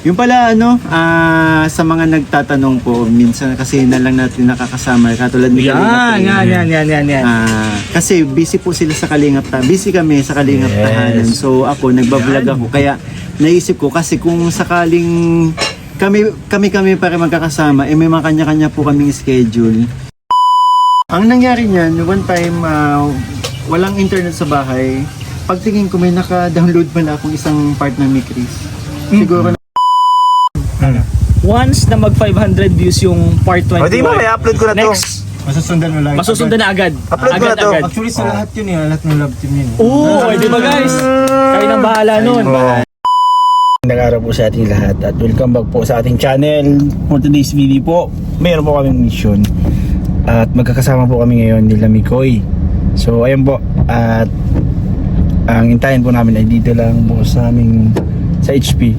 Yung pala sa mga nagtatanong po, minsan kasi na lang natin nakakasama katulad ni Yan. kasi busy po sila sa Kalingap Tahanan. Busy kami sa Kalingap Tahanan. So ako nagba-vlog ako kaya naisip ko kasi kung sakaling kami para magkakasama, may mga kanya-kanya po kaming schedule. Ang nangyari niyan, one time walang internet sa bahay. Pagtingin ko may naka-download pala akong isang part ng ni Chris. Siguro Once na mag 500 views yung part 21. O di ba, may upload ko na to. Next, masusundan mo lang. masusundan na agad. Upload ko na to. Agad. Actually sa lahat yun lahat ng love team yun. Oo, di ba guys? Kayo nang bahala nun. Magandang araw po sa ating lahat at welcome back po sa ating channel. For today's video po, mayroon po kaming mission at magkakasama po kami ngayon nila Mikoy. So ayun po, at ang intayin po namin ay dito lang po sa aming sa HP.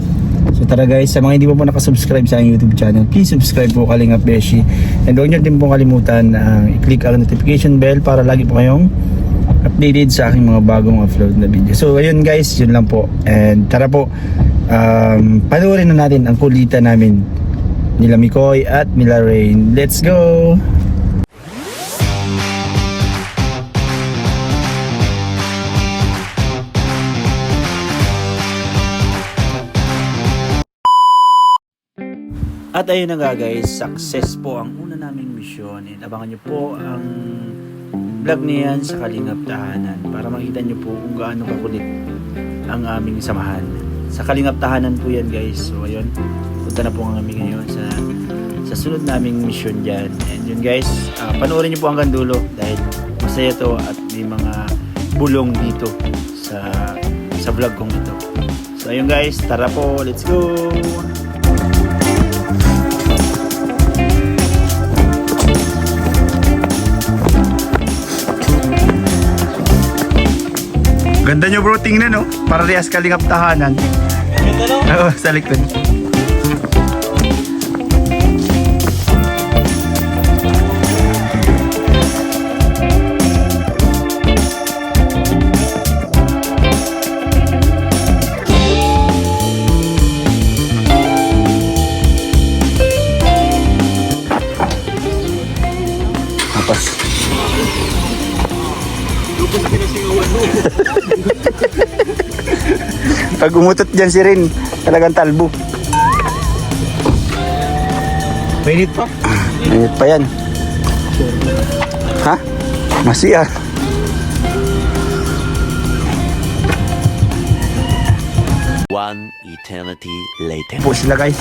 So tara guys, sa mga hindi po nakasubscribe sa aking YouTube channel, please subscribe po Kalingap Beshi. And huwag nyo din po kalimutan i-click ang notification bell para lagi po kayong updated sa aking mga bagong upload na video. So ayun guys, yun lang po. And tara po, panoorin na natin ang kulitan namin nila Mikoy at nila Rain. Let's go! At ayun na nga guys, success po ang una naming mission. And abangan nyo po ang vlog niyan sa Kalingap Tahanan para makita nyo po kung gaano kakulit ang aming samahan. Sa Kalingap Tahanan po yan guys. So ayun, punta na po kami ngayon sa sunod naming mission dyan. And yun guys, panoorin nyo po hanggang dulo dahil masaya to at may mga bulong dito sa vlog kong ito. So ayun guys, tara po, let's go! Ganda nyo bro, tingnan no? Para riyas Kalingap Tahanan. Ganda no? Oo, sa likod. Apas. Pag umutot dyan si Rin, talagang talbo. Mainit pa. Mainit pa yan. Ha? Masiya. One eternity later. Po sila guys.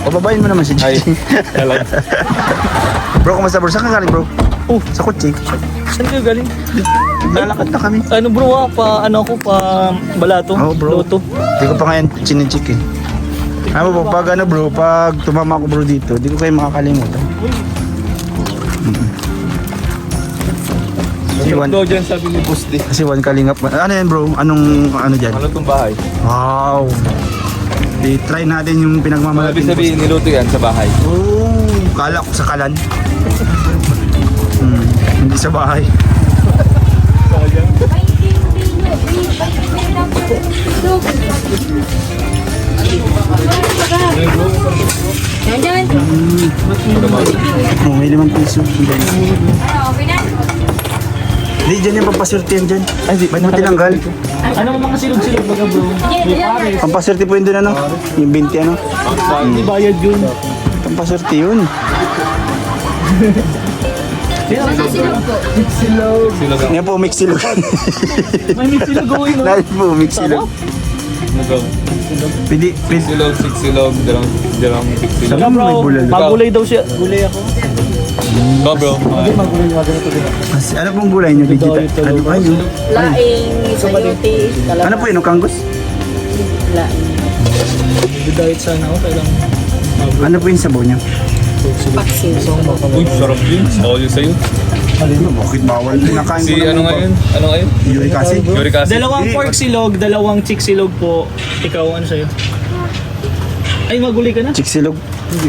Pababayin mo naman si Gigi. Bro, kumusta bro? Saan ka galing bro? Oh, Sa kotse. saan kayo galing? Lalakad na kami. Ano bro pa Balato? Oo bro. Loto? Di ko pa ngayon chinichik eh. Ano bro, pag tumama ko bro dito, di ko kayo makakalimutan. Kasi one, dyan sabi ni Busti. kasi one Kalingap. Ano yan bro? Anong ano dyan? Ano itong bahay? Wow! I-try natin yung Ibig pinagmamalaking sabihin, niluto yan sa bahay. Oh, kala ko sa kalan. Hindi sa bahay. Jangan. Oh, may 5 piso. Hindi, dyan yung pampaswerte yan dyan. Ay, ba't mo tinanggal? Ano mga silog-silog baga bro? May pares. Pampaswerte po yun dun ano? Yung 20 ano? Hindi bayad yun. Pampaswerte yun. Silog ang Yan po, mix silog. May mix silog gawin no? Dahil po, mix silog. nagaw. Pwede. Silog, six silog, dalawang big silog. Ikaw bro, May bulalo. magulay daw siya. Gulay ako. Ikaw bro, Magulay mga ganito din. Ano pong gulay nyo? Digital? Ano ba yun? Laing, sayote, Ano po yun? Kanggos? laing. Diet sana ako, kailangan. Ano po yung sabaw nyo? Paksin. uy, sarap yun. Bawal yun sa'yo. Bakit bawal? Kinakain Si ko ano ngayon? Ano ngayon? Yuri kasi. Yuri kasi. Dalawang pork silog, dalawang chick silog po. Ikaw, ano sa'yo? Ay, magulay ka na? Chick silog.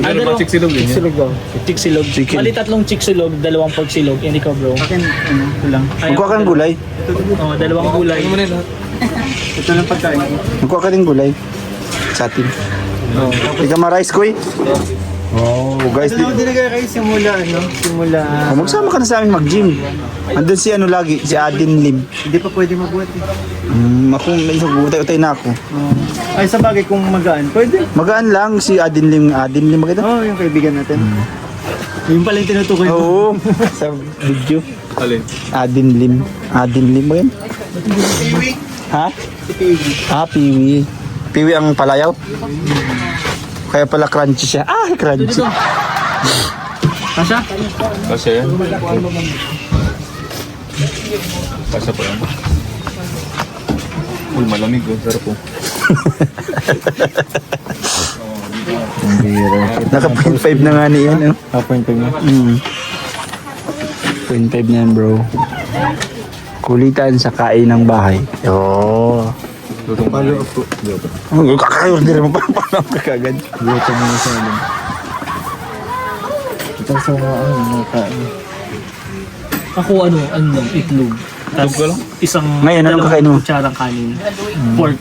Ano ba chick silog din yan? daw. Chick silog. Chicken. Bali, tatlong chick silog, dalawang pork silog. Yan ikaw bro. Akin, ito lang. Ay, Magkuha kang gulay. Oo, dalawang gulay. Ano mo na yun lahat? Ito lang pagkain ko. Nagkuha ka rin gulay. Sa atin. Hindi ka ma-rice ko eh. Oh, guys. Ito lang din kayo simula, simula. Magsama ka na sa amin mag-gym. Andun si ano lagi, si Adin Lim. Hindi pa pwede mabuhat eh. Ako, may isang utay-utay na ako. Ay, sa bagay kung magaan, pwede. Magaan lang si Adin Lim. Adin Lim maganda? Oo, yung kaibigan natin. Yung pala yung tinutukoy ko. Oo, sa video. Alin? Adin Lim. Adin Lim ba yun? Piwi. Ha? Si Piwi. Piwi. Piwi ang palayaw? Kaya pala crunchy siya. Crunchy. Kasha? Kasi yan. Kasi pa yan. Uy, malamig oh. Sarap po. Naka 0.5 na nga niyan. 0.5 na. 0.5 na yan bro. Kulitan sa kain ng bahay. Oo. Lutong Palo po. Kakayorder mo pa. Paano kakagad? Luto mo na sa alam. Ito sa mga kain. Ako itlog. Tapos ka lang? isang Ngayon, anong dalawang kakain mo? kutsarang kanin. Pork.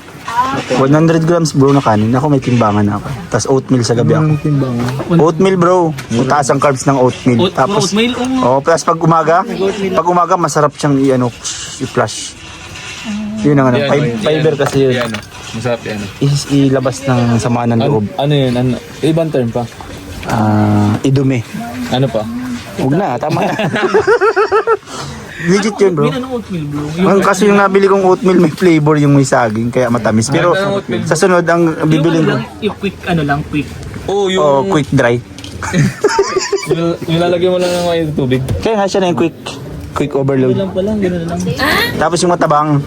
100 grams bro na kanin. Ako may timbangan ako. Tapos oatmeal sa gabi ako. Oatmeal bro. Mataas ang carbs ng oatmeal. Tapos Oatmeal? plus pag umaga masarap siyang i-flush. Yun ang Yan, fiber kasi yun. Yan. Masarap yan. Ilabas ng sama ng loob. Ano yun? Ibang term pa? Idumi. Ano pa? Huwag na, tama na. Legit yun bro. Minanong oatmeal bro. Kasi yung nabili kong oatmeal may flavor yung may saging kaya matamis. Pero Ganda ng oatmeal. sa sunod ang bibiling ko. Yung quick, quick. Oh, yung... Quick dry. Nilalagyan mo lang ng may tubig. Kaya nga siya na yung quick overload. Gano'n lang pala, gano'n lang. Tapos yung matabang.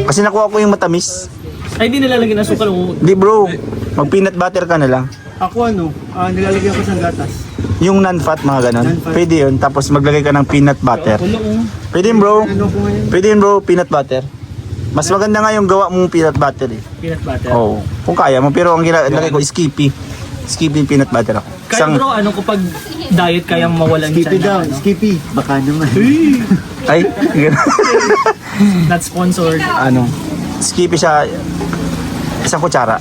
Kasi nakuha ko yung matamis. Ay, di nilalagyan ng asukal. Di bro, mag peanut butter ka na lang. Ako nilalagyan ko sa gatas. Yung non-fat mga ganon. Non-fat. Pwede yun. Tapos maglagay ka ng peanut butter. Pwede yun bro. Ano ko ngayon? Pwede yun bro, peanut butter. Mas maganda nga yung gawa mong peanut butter eh. Peanut butter. Oo. Kung kaya mo. Pero ang ginagay ko, Skippy. Skippy peanut butter ako. Kaya bro, kapag diet kayang mawalan Skippy siya daw. na, Skippy. Baka naman. Ay, not sponsored. Skippy siya. Isang kutsara.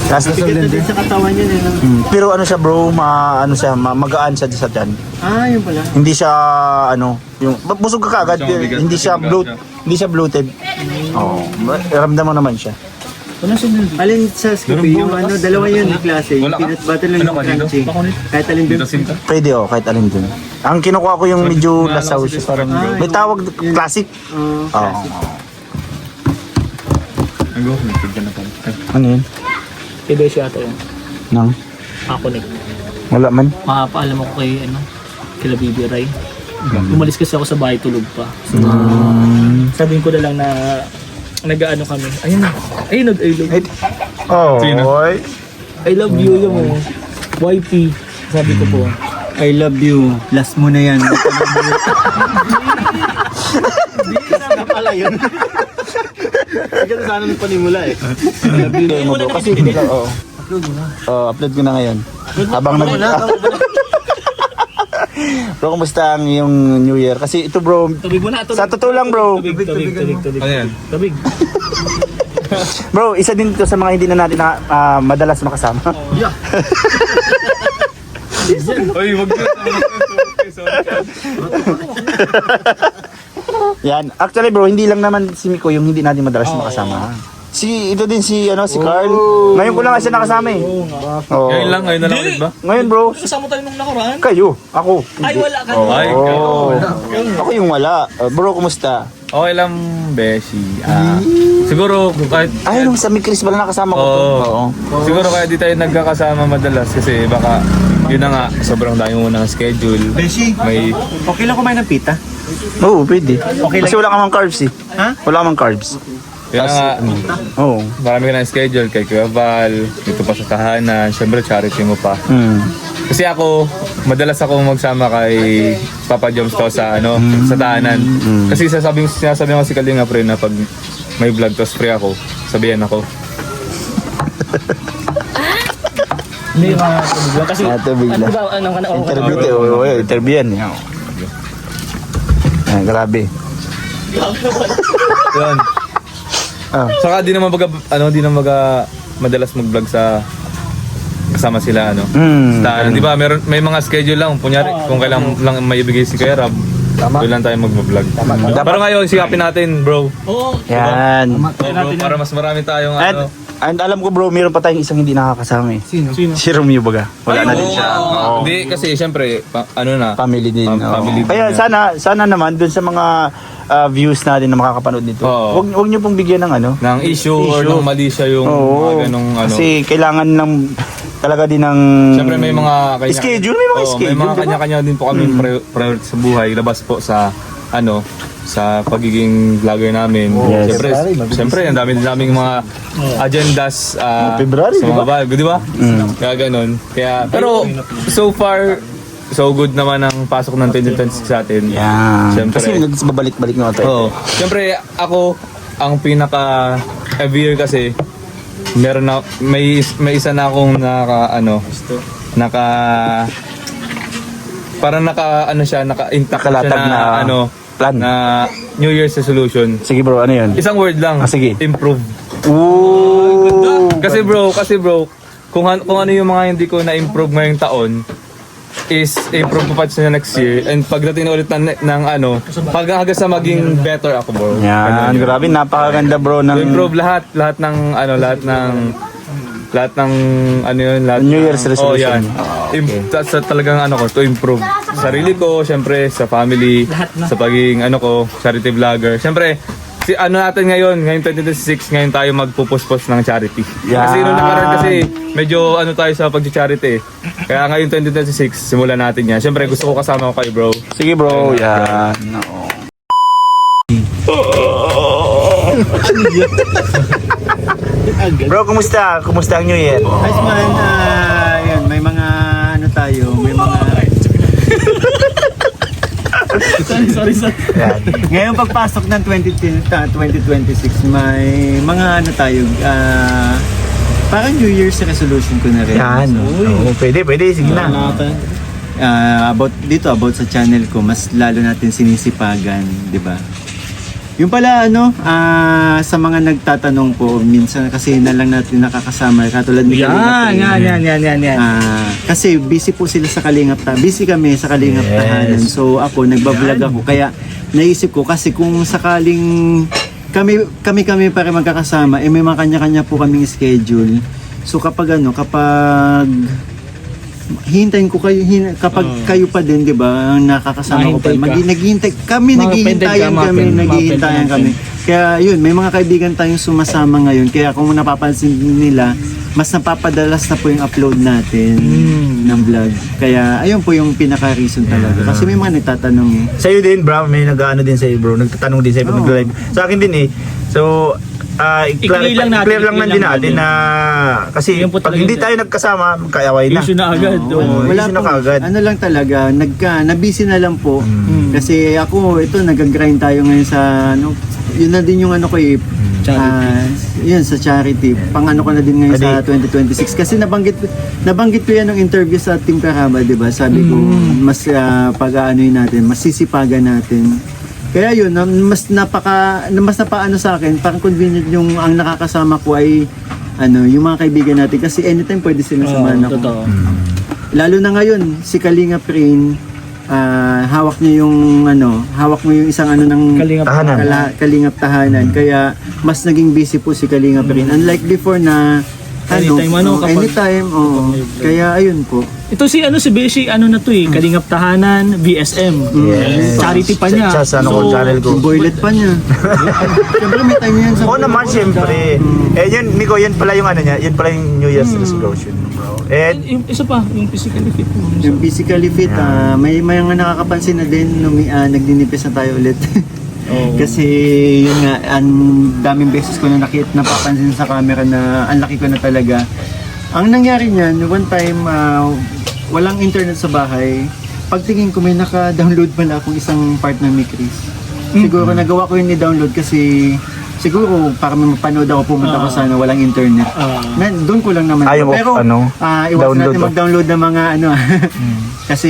Tapos, Bigat na din sa katawan niya. pero siya bro, magaan siya sa tiyan. Yun pala. Hindi siya busog ka kagad. Hindi siya bloated. Oo. Ramdam mo naman siya. Wala siya nil. Alin sa Skippy? Yung dalawa yun yung klase. Yung Wala ka. peanut butter lang Ano yung ka dito? crunchy. Kahit alin Dito dun. sinta. Pwede kahit alin dun. Ang kinukuha ko yung medyo lasaw siya. Parang, may tawag classic. Classic. Ang go. Nagpigyan na pala. Ano yun? Iba siya ata yun. Nang? Ako Wala man. Makapaalam ako kila Bibi Ray. Umalis kasi ako sa bahay, tulog pa. So, sabihin ko na lang na nag-ano kami. Ayun, I love. Oh, Sino? boy. I love you, yung YP. Sabi ko po. I love you. Last mo na yan. Hindi na pala yun. Ganun sana nung panimula eh. Hindi mo bro. Kasi hindi lang, oo. Upload ko na ngayon. Habang Bro, kumusta ang yung New Year? Kasi ito bro, Tubig mo na. sa totoo lang bro. Tubig. Ano yan? Tubig. Bro, isa din ito sa mga hindi na natin madalas makasama. Uy, wag ka. Yan. Actually bro, hindi lang naman si Miko yung hindi natin madalas makasama. Ito din si Carl. Ngayon ko lang siya nakasama eh. Oo. Ngayon lang, ngayon na lang ulit ba? Ngayon bro, Kasama tayo nung nakaraan. kayo, ako. Ay, wala ka. Ay, Oo. Ako yung wala. Bro, kumusta? Okay lang, Beshi. Siguro kahit... Ay, nung sa Mikris pala nakasama ko to. Oo. Siguro kaya di tayo nagkakasama madalas kasi baka yun na nga, sobrang dami mo ng schedule. Beshi, May okay lang kumain ng pita? Oo, pwede. Kasi wala ka mang carbs eh. Ha? Wala ka mang carbs. yun na nga, Oo. marami ka ng schedule kay Kuya Val, dito pa sa tahanan, syempre charity mo pa. Kasi ako, madalas ako magsama kay Papa Joms to sa sa tahanan. Kasi sinasabi ko si Kalinga pre na pag may vlog tos free ako, sabihan ako. Hindi, mga tubig lang. Kasi, Tubig lang. anong ka na? Interview to. Oo, interview yan. Grabe. Yun. Saka di naman madalas mag-vlog sa kasama sila di ba may mga schedule lang kunyari kung kailan lang maibigay si Kuya Rab doon lang tayo mag-vlog. Pero ngayon sikapin natin bro. Oo. Yan. Bro, para mas marami tayong And alam ko bro, meron pa tayong isang hindi nakakasama eh. Sino? Si Romeo baga. Wala na din siya. Hindi kasi syempre Family din. family din Kaya yan. sana naman dun sa mga views natin na makakapanood nito. Oo. Wag niyo pong bigyan ng ng issue or ng mali siya yung mga ganong Kasi kailangan ng talaga din ng Siyempre may mga kanya schedule, may mga schedule. May mga diba? kanya-kanya din po kami priority sa buhay labas po sa sa pagiging vlogger namin. Yes. Siyempre, ang dami din naming mga agendas February, sa mga bago, di ba? Kaya ganun. Kaya, pero so far, so good naman ang pasok ng 2026 sa atin. Yan. Siyempre. Kasi nagbabalik-balik nga tayo. Oo. Siyempre, ako, ang pinaka every year kasi, meron na, may isa na akong parang naka-intact Nakalatag siya na plan. na New Year's resolution. Sige bro, ano yun? Isang word lang. Sige. Improve. Ooh. Kasi bro, kung ano yung mga hindi ko na-improve ngayong taon, is improve pa sa next year. And pagdating na ulit ng hanggang sa maging better ako bro. Yan, grabe, napakaganda bro ng Improve lahat ng New Year's resolution. Sa talagang to improve sa sarili ko, syempre sa family, sa pagiging charity vlogger. Syempre, natin ngayon 2026, ngayon tayo magpupuspos ng charity. Yan. Kasi nung nakaraan kasi medyo tayo sa pag-charity. Kaya ngayon 2026, simulan natin yan. Syempre gusto ko kasama ko kay bro. Sige bro, yan. Bro, kumusta? Kumusta ang New Year? Guys man, yan, may mga may mga Sorry. Yan. ngayong pagpasok ng 2026 may mga parang New Year's resolution ko na rin. Yan. Oo, pwede. Sige na. About sa channel ko, mas lalo natin sinisipagan, di ba? Yung pala sa mga nagtatanong po, minsan kasi na lang natin nakakasama katulad ni Kalingap. Yan. Kasi busy po sila sa Kalingap busy kami sa Kalingap Tahanan. So ako nagba-vlog ako kaya naisip ko kasi kung sakaling kami pa rin magkakasama, may mga kanya-kanya po kaming schedule. So kapag hintayin ko kayo kapag kayo pa din, 'di ba? Ang nakakasama ko pa. Naghihintayan kami. Kaya yun, may mga kaibigan tayong sumasama ngayon. Kaya kung napapansin nila, mas napapadalas na po yung upload natin ng vlog. Kaya ayun po yung pinaka-reason talaga. Kasi may mga nagtatanong Sa'yo din, bro. May nag-ano din sa'yo, bro. Nagtatanong din sa'yo pag nag-live. Sa akin din eh. So, I-clear lang natin na kasi Yun po pag talaga hindi yun. tayo nagkasama, magkaaway na. Issue na agad. wala issue na po, kaagad. ano lang talaga, na-busy na lang po. Kasi ako, nag-grind tayo ngayon sa, yun na din yung ko yun sa charity. Pang ko na din ngayon sa 2026. Kasi nabanggit ko yan ng interview sa Team Karama, di ba? Sabi ko, mas natin, mas sisipagan natin. Kaya yun, mas napaano sa akin, parang convenient yung ang nakakasama ko ay yung mga kaibigan natin kasi anytime pwede sila samahan ako. Totoo. Lalo na ngayon, si Kalingap Rain, hawak niya yung isang ng Kalingap Tahanan. Kalingap Tahanan. Kaya mas naging busy po si Kalingap Rain. Unlike before na Anytime, kapag- anytime, kaya ayun po. Ito si Beshi, na to Kalingap Tahanan, VSM. Yes. Charity pa niya. Sa channel ko. Boylet pa niya. Siyempre may time yan sa Oo naman, siyempre. Yun, Miko, yan pala yung niya. Yan pala yung New Year's resolution, bro. Yung isa pa, yung physically fit mo. Yung physically fit, may mga nakakapansin na din nagdinipis na tayo ulit. Kasi yun nga, ang daming beses ko na napapansin sa camera na ang laki ko na talaga. Ang nangyari niyan, one time walang internet sa bahay. Pagtingin ko may naka-download pala akong isang part ng Mikris. Siguro nagawa ko yun ni-download kasi siguro para mapanood ako pumunta ko sana walang internet. Doon ko lang naman. Pero iwasan natin mag-download ng mga kasi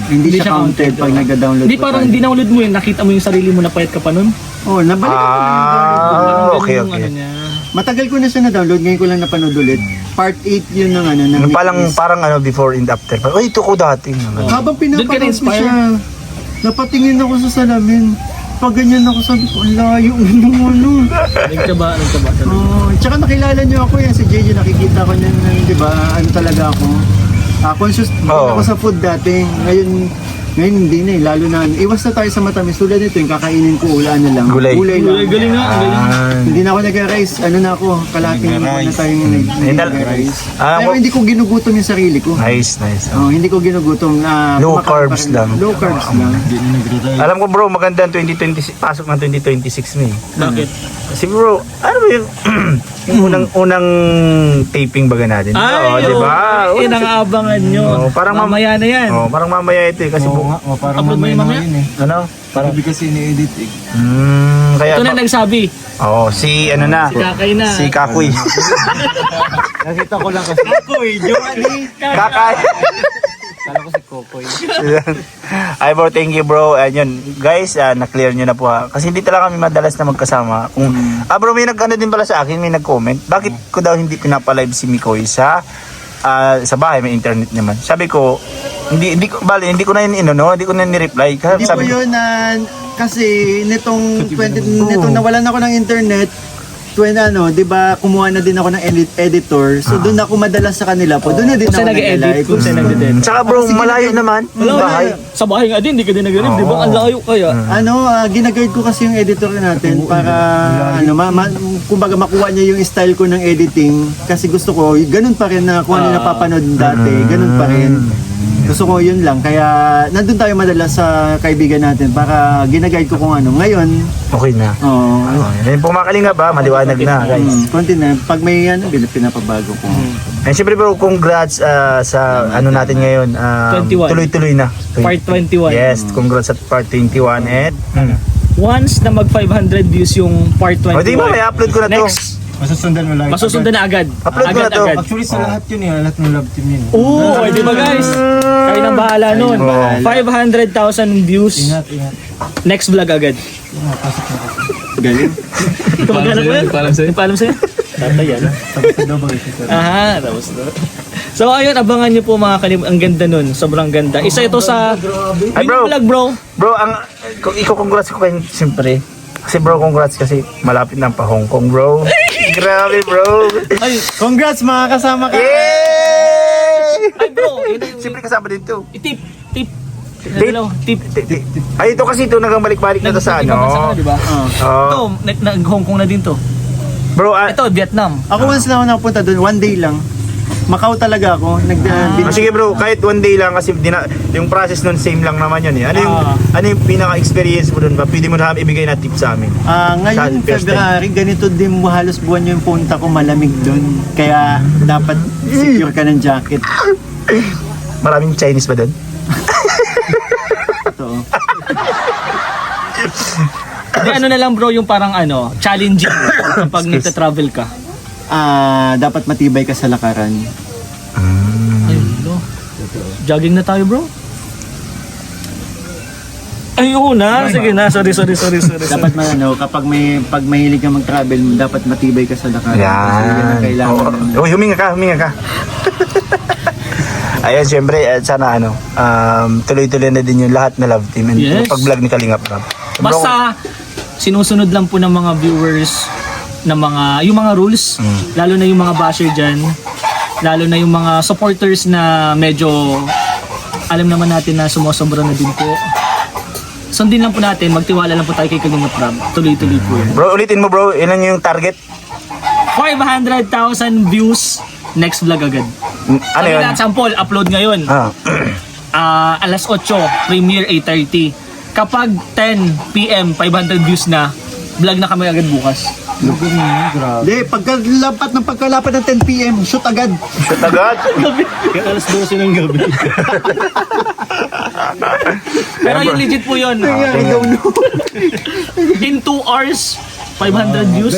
hindi siya counted pag nag-download. Hindi parang dinownload mo nakita mo yung sarili mo na payat ka pa nun? Oh, nabalik ako na yung download. Ah, okay, Yung okay. ano niya. Matagal ko na siya na-download, ngayon ko lang napanood ulit. Part 8 yun ng ano, ng Parang ano, before and after. Ay, ito ko dati. Habang Doon ka pinapanood ko na-inspire? siya, napatingin ako sa salamin. Pag ganyan ako, sabi ko, ang layo ng ano. Nagtaba talaga. Oh, tsaka nakilala niyo ako yan, si JJ, nakikita ko niyan, di ba, ano talaga ako. Conscious din Oo. ako sa food dati. Ngayon hindi na eh, lalo na, iwas na tayo sa matamis. Tulad nito, yung kakainin ko, wala na lang. Gulay. lang. Galing nga, galing. Hindi na ako nag-rice, ano na ako, kalating na tayong nag-rice. Pero hindi ko ginugutom yung sarili ko. Nice, nice. Oh, hindi ko ginugutom. Low kumakain pa carbs rin. lang. Low carbs lang. Alam ko bro, maganda ang 2026, pasok ng 2026 mo eh. Bakit? Kasi bro, ano ba yung, yung unang taping baga natin? Oo, di ba? Inangabangan nyo. Oo, parang mamaya na yan. Oh, parang mamaya ito eh. Kasi parang Upload mo yung mamaya? ano? Parang, Hindi kasi ni-edit eh. kaya, Ito na nagsabi. si ano na, Si Kakay na. si Kakoy. Nakita ko lang kasi. Koy, Johnny. Kakay. Kala ko si Kokoy. Ay bro, thank you bro. Ayun, guys, na-clear nyo na po ha. Kasi hindi talaga kami madalas na magkasama. Kung, bro, may nag-ano din pala sa akin, may nag-comment. Bakit ko daw hindi pinapalive si Mikoy sa bahay, may internet naman. Sabi ko, hindi ko na yun hindi ko na ni-reply. Hindi po Sabi ko, yun kasi nitong nitong nawalan ako ng internet, di ba, kumuha na din ako ng editor. So doon ako madalas sa kanila po. Doon na din Kung ako saan nag-edit, nag-live. kung saan nag-edit. Tsaka bro, malayo naman. Wala, Bahay. Sa bahay nga din, hindi ka din nag-edit, di ba? Ang layo kaya. Ginaguide ko kasi yung editor natin para kumbaga makuha niya yung style ko ng editing kasi gusto ko ganun pa rin na kung ano napapanood dati, ganun pa rin. Gusto ko yun lang kaya nandun tayo madalas sa kaibigan natin para ginaguide ko kung ano. Ngayon, Okay na. Yan po makalinga ba? Maliwanag na guys. konti na. Pag may pinapabago ko. And syempre bro, congrats sa ano natin ngayon. 21. Tuloy-tuloy na. Part 21. Yes, congrats at part 21 and Once na mag 500 views yung part 21. O di ba, may upload ko na to. Next, Masusundan mo lang. masusundan na agad. Upload ko na to. Actually sa lahat yun lahat ng love team yun. Oo, di ba guys? Kayo nang bahala nun. 500,000 views. Ingat. Next vlog agad. Galing. Tumagana ko yan? Paalam sa'yo? Paalam sa'yo? Tatay yan. Tapos na daw ba ito? Aha, tapos na. So ayun, abangan nyo po mga kanib. Ang ganda nun. Sobrang ganda. Isa ito sa Ay, bro. vlog bro. Bro, congrats ko kayo siyempre. Kasi bro, congrats kasi malapit na pa Hong Kong bro. Grabe bro. Ay, Congrats mga kasama ka! Yay! ay bro. Yun ang- Siyempre kasama dito. Tip. Tip? Tip. Ay, ito kasi ito nagbalik-balik na to sa Ibang bansa na, ano. di ba? Ito, Oh. nag-Hong Kong na din to. Bro, Ito, Vietnam. Ako once na ako napunta doon, one day lang. Macau talaga ako. sige bro, kahit one day lang kasi yung process nun same lang naman yun eh. Ano yung pinaka-experience mo dun ba? Pwede mo na ibigay na tip sa amin. Ngayon, First time. February, ganito din halos buwan yung punta ko, malamig doon. Kaya dapat secure ka ng jacket. Maraming Chinese ba dun? Totoo. Di ano na lang bro, yung parang challenging kapag nagta-travel ka. Dapat matibay ka sa lakaran. Ayun, no. Jogging na tayo bro. Ayun na, sige na, sorry. Dapat kapag pag mahilig ka mag-travel, dapat matibay ka sa lakaran. Kasi yan ang kailangan. Uy, huminga ka. Ayun, syempre, sana tuloy-tuloy na din yung lahat na love team and Yes. pag-vlog ni Kalingap Rap. Basta sinusunod lang po ng mga viewers ng yung mga rules, lalo na yung mga basher dyan, lalo na yung mga supporters na medyo alam naman natin na sumosobra na din po. Sundin lang po natin, magtiwala lang po tayo kay Kalingap Rab. Tuloy-tuloy po yan. Bro, ulitin mo bro, ilan yung target? 500,000 views, next vlog agad. Ano yun? Sample, upload ngayon. Alas 8, premiere 8:30. Kapag 10 PM, 500 views na, vlog na kami agad bukas. Hindi, pagkalapat ng 10 PM, shoot agad. Shoot agad? Kaya alas 12 ng gabi. Pero yung legit po yun. In 2 hours, 500 views.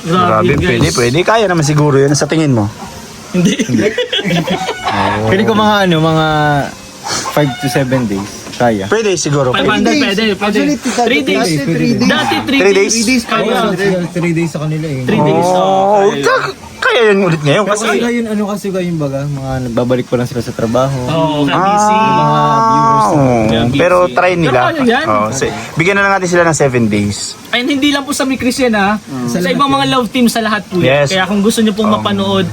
Grabe guys. Pwede. Kaya naman siguro yun sa tingin mo. Hindi. Pwede ko mga 5 to 7 days. Kaya. Pwede siguro. 500 pwede. Actually, 3 days. Dati 3 days. Dati 3 3 days. days? Kaya. 3 days sa kanila eh. 3 days. Oh, kaya. kaya yun ulit ngayon kasi. Kasi ngayon, ano kasi yung baga, mga nagbabalik pa lang sila sa trabaho. Oo, busy. Pero try nila. Pero kaya yan. Bigyan na lang natin sila ng 7 days. And hindi lang po sa Mikris yan ha. Sa ibang mga love team sa lahat po yan. Yes. Kaya kung gusto nyo pong mapanood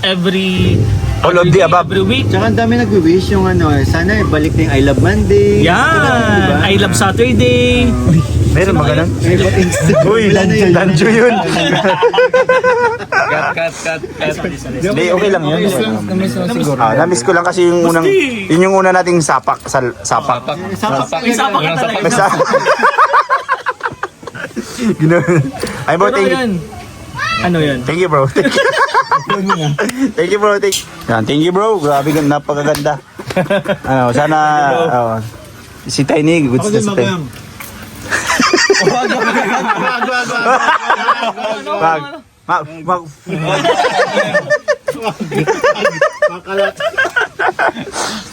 All of the above. every week. Tsaka ang dami nagwi-wish yung sana balik na yung I Love Monday. Yan! I Love Saturday. Meron ba ganun? Uy, Wala na yun. danjo yun. Cut. Hindi, okay lang yun. Namiss lang siguro. Namiss ko lang kasi yung unang, yun yung una nating sapak. Sapak. May sapa ka talaga. Basta. Ganoon. Ay bro, Pero thank you. yan. Ano yan? Thank you bro. Thank you bro. Thank you bro. Grabe, napakaganda. Sana si Tiny, goods na si Tiny.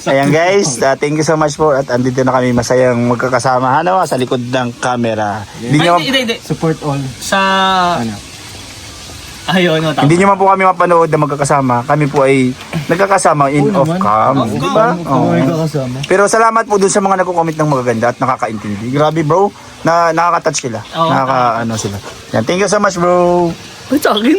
Ayan guys, thank you so much po at andito na kami masayang magkakasama sa likod ng camera. Hindi. Support all. Sa... Ayun, no, tama. Hindi nyo man po kami mapanood na magkakasama. Kami po ay nagkakasama in off cam. Di ba? Oo. kasama. Pero salamat po dun sa mga nagko-comment ng magaganda at nakakaintindi. Grabe bro, na nakaka-touch sila. Oo. Sila. Yan, thank you so much bro. Ba't sa akin?